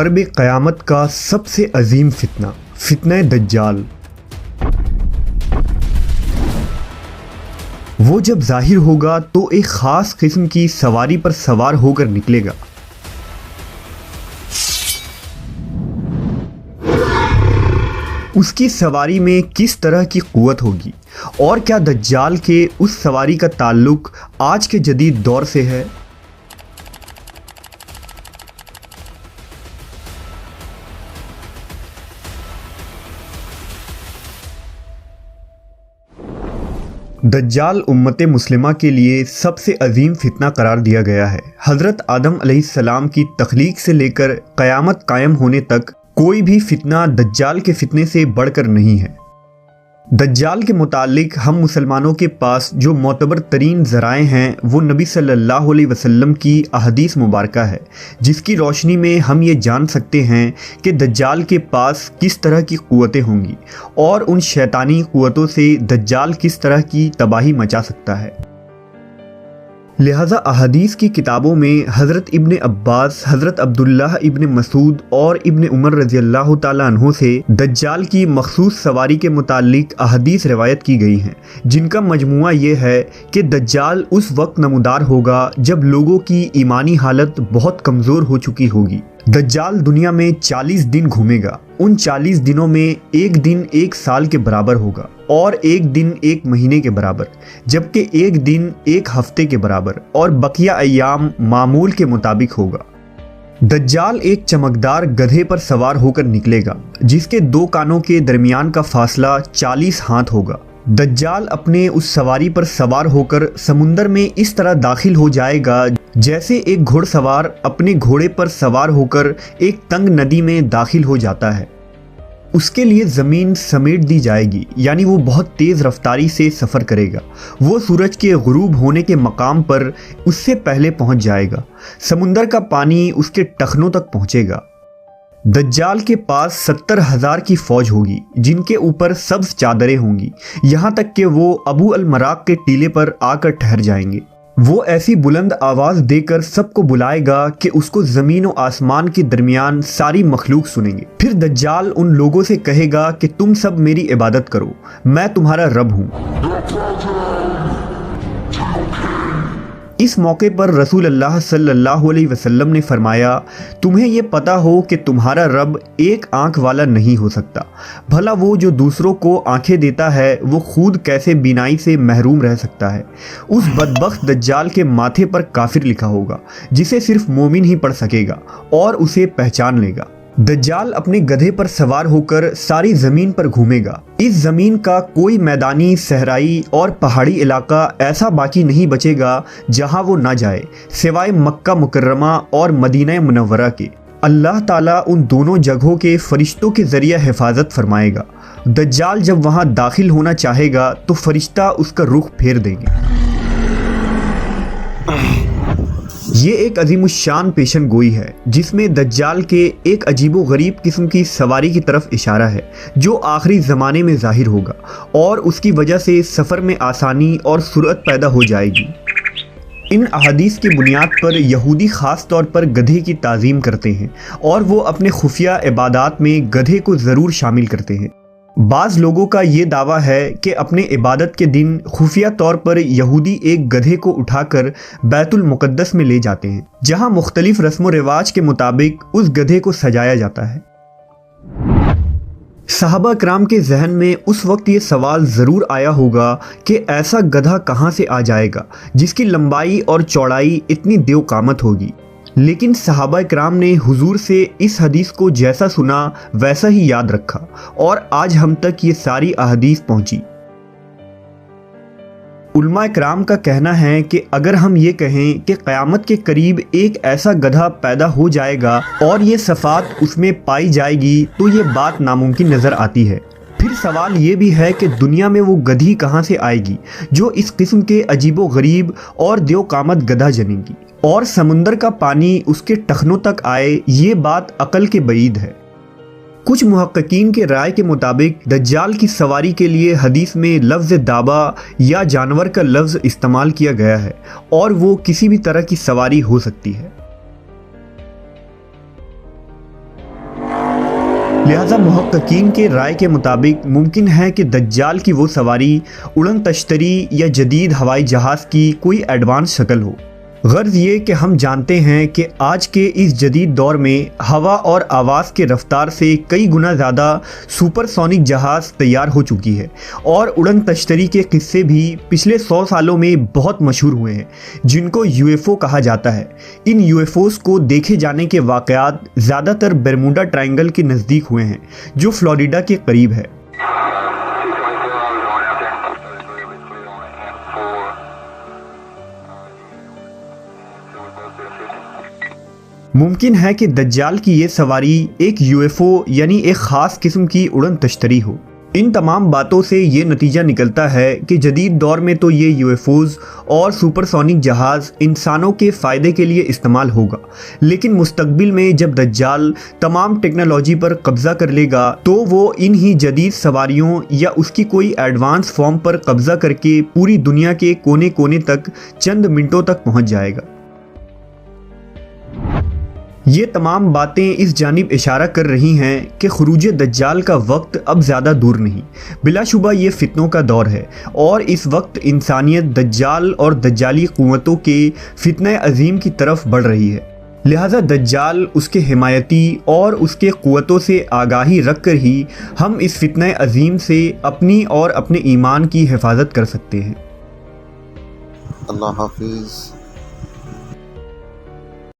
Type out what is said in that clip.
قرب قیامت کا سب سے عظیم فتنہ، فتنہ دجال۔ وہ جب ظاہر ہوگا تو ایک خاص قسم کی سواری پر سوار ہو کر نکلے گا۔ اس کی سواری میں کس طرح کی قوت ہوگی، اور کیا دجال کے اس سواری کا تعلق آج کے جدید دور سے ہے؟ دجال امت مسلمہ کے لیے سب سے عظیم فتنہ قرار دیا گیا ہے۔ حضرت آدم علیہ السلام کی تخلیق سے لے کر قیامت قائم ہونے تک کوئی بھی فتنہ دجال کے فتنے سے بڑھ کر نہیں ہے۔ دجال کے متعلق ہم مسلمانوں کے پاس جو معتبر ترین ذرائع ہیں وہ نبی صلی اللہ علیہ وسلم کی احادیث مبارکہ ہے، جس کی روشنی میں ہم یہ جان سکتے ہیں کہ دجال کے پاس کس طرح کی قوتیں ہوں گی اور ان شیطانی قوتوں سے دجال کس طرح کی تباہی مچا سکتا ہے۔ لہذا احادیث کی کتابوں میں حضرت ابن عباس، حضرت عبداللہ ابن مسعود اور ابن عمر رضی اللہ تعالیٰ عنہ سے دجال کی مخصوص سواری کے متعلق احادیث روایت کی گئی ہیں، جن کا مجموعہ یہ ہے کہ دجال اس وقت نمودار ہوگا جب لوگوں کی ایمانی حالت بہت کمزور ہو چکی ہوگی۔ دجال دنیا میں 40 دن گھومے گا۔ ان 40 دنوں میں ایک دن ایک سال کے برابر ہوگا اور ایک دن ایک مہینے کے برابر، جبکہ ایک دن ایک ہفتے کے برابر اور بقیہ ایام معمول کے مطابق ہوگا۔ دجال ایک چمکدار گدھے پر سوار ہو کر نکلے گا، جس کے 2 کانوں کے درمیان کا فاصلہ 40 ہاتھ ہوگا۔ دجال اپنے اس سواری پر سوار ہو کر سمندر میں اس طرح داخل ہو جائے گا جیسے ایک گھوڑ سوار اپنے گھوڑے پر سوار ہو کر ایک تنگ ندی میں داخل ہو جاتا ہے۔ اس کے لیے زمین سمیٹ دی جائے گی، یعنی وہ بہت تیز رفتاری سے سفر کرے گا۔ وہ سورج کے غروب ہونے کے مقام پر اس سے پہلے پہنچ جائے گا۔ سمندر کا پانی اس کے ٹخنوں تک پہنچے گا۔ دجال کے پاس 70,000 کی فوج ہوگی، جن کے اوپر سبز چادریں ہوں گی، یہاں تک کہ وہ ابو المراق کے ٹیلے پر آ کر ٹھہر جائیں گے۔ وہ ایسی بلند آواز دے کر سب کو بلائے گا کہ اس کو زمین و آسمان کے درمیان ساری مخلوق سنیں گے۔ پھر دجال ان لوگوں سے کہے گا کہ تم سب میری عبادت کرو، میں تمہارا رب ہوں۔ اس موقع پر رسول اللہ صلی اللہ علیہ وسلم نے فرمایا، تمہیں یہ پتا ہو کہ تمہارا رب ایک آنکھ والا نہیں ہو سکتا، بھلا وہ جو دوسروں کو آنکھیں دیتا ہے وہ خود کیسے بینائی سے محروم رہ سکتا ہے؟ اس بدبخت دجال کے ماتھے پر کافر لکھا ہوگا، جسے صرف مومن ہی پڑھ سکے گا اور اسے پہچان لے گا۔ دجال اپنے گدھے پر سوار ہو کر ساری زمین پر گھومے گا۔ اس زمین کا کوئی میدانی، صحرائی اور پہاڑی علاقہ ایسا باقی نہیں بچے گا جہاں وہ نہ جائے، سوائے مکہ مکرمہ اور مدینہ منورہ کے۔ اللہ تعالیٰ ان دونوں جگہوں کے فرشتوں کے ذریعے حفاظت فرمائے گا۔ دجال جب وہاں داخل ہونا چاہے گا تو فرشتہ اس کا رخ پھیر دیں گے۔ یہ ایک عظیم الشان پیشن گوئی ہے جس میں دجال کے ایک عجیب و غریب قسم کی سواری کی طرف اشارہ ہے جو آخری زمانے میں ظاہر ہوگا، اور اس کی وجہ سے سفر میں آسانی اور سرعت پیدا ہو جائے گی۔ ان احادیث کی بنیاد پر یہودی خاص طور پر گدھے کی تعظیم کرتے ہیں اور وہ اپنے خفیہ عبادات میں گدھے کو ضرور شامل کرتے ہیں۔ بعض لوگوں کا یہ دعویٰ ہے کہ اپنے عبادت کے دن خفیہ طور پر یہودی ایک گدھے کو اٹھا کر بیت المقدس میں لے جاتے ہیں، جہاں مختلف رسم و رواج کے مطابق اس گدھے کو سجایا جاتا ہے۔ صحابہ کرام کے ذہن میں اس وقت یہ سوال ضرور آیا ہوگا کہ ایسا گدھا کہاں سے آ جائے گا جس کی لمبائی اور چوڑائی اتنی دیو قامت ہوگی، لیکن صحابہ کرام نے حضور سے اس حدیث کو جیسا سنا ویسا ہی یاد رکھا اور آج ہم تک یہ ساری احادیث پہنچی۔ علماء کرام کا کہنا ہے کہ اگر ہم یہ کہیں کہ قیامت کے قریب ایک ایسا گدھا پیدا ہو جائے گا اور یہ صفات اس میں پائی جائے گی تو یہ بات ناممکن نظر آتی ہے۔ پھر سوال یہ بھی ہے کہ دنیا میں وہ گدھی کہاں سے آئے گی جو اس قسم کے عجیب و غریب اور دیو قامت گدھا جنے گی، اور سمندر کا پانی اس کے ٹخنوں تک آئے، یہ بات عقل کے بعید ہے۔ کچھ محققین کے رائے کے مطابق دجال کی سواری کے لیے حدیث میں لفظ دابہ یا جانور کا لفظ استعمال کیا گیا ہے، اور وہ کسی بھی طرح کی سواری ہو سکتی ہے۔ لہذا محققین کے رائے کے مطابق ممکن ہے کہ دجال کی وہ سواری اڑن تشتری یا جدید ہوائی جہاز کی کوئی ایڈوانس شکل ہو۔ غرض یہ کہ ہم جانتے ہیں کہ آج کے اس جدید دور میں ہوا اور آواز کے رفتار سے کئی گنا زیادہ سپر سونک جہاز تیار ہو چکی ہے، اور اڑن تشتری کے قصے بھی پچھلے 100 سالوں میں بہت مشہور ہوئے ہیں، جن کو یو ایف او کہا جاتا ہے۔ ان یو ایف اوز کو دیکھے جانے کے واقعات زیادہ تر برموڈا ٹرائنگل کے نزدیک ہوئے ہیں، جو فلوریڈا کے قریب ہے۔ ممکن ہے کہ دجال کی یہ سواری ایک یو ایف او یعنی ایک خاص قسم کی اڑن تشتری ہو۔ ان تمام باتوں سے یہ نتیجہ نکلتا ہے کہ جدید دور میں تو یہ یو ایف اوز اور سپر سونک جہاز انسانوں کے فائدے کے لیے استعمال ہوگا، لیکن مستقبل میں جب دجال تمام ٹیکنالوجی پر قبضہ کر لے گا تو وہ انہی جدید سواریوں یا اس کی کوئی ایڈوانس فارم پر قبضہ کر کے پوری دنیا کے کونے کونے تک چند منٹوں تک پہنچ جائے گا۔ یہ تمام باتیں اس جانب اشارہ کر رہی ہیں کہ خروج دجال کا وقت اب زیادہ دور نہیں۔ بلا شبہ یہ فتنوں کا دور ہے، اور اس وقت انسانیت دجال اور دجالی قوتوں کے فتنہ عظیم کی طرف بڑھ رہی ہے۔ لہذا دجال، اس کے حمایتی اور اس کے قوتوں سے آگاہی رکھ کر ہی ہم اس فتنہ عظیم سے اپنی اور اپنے ایمان کی حفاظت کر سکتے ہیں۔ اللہ حافظ۔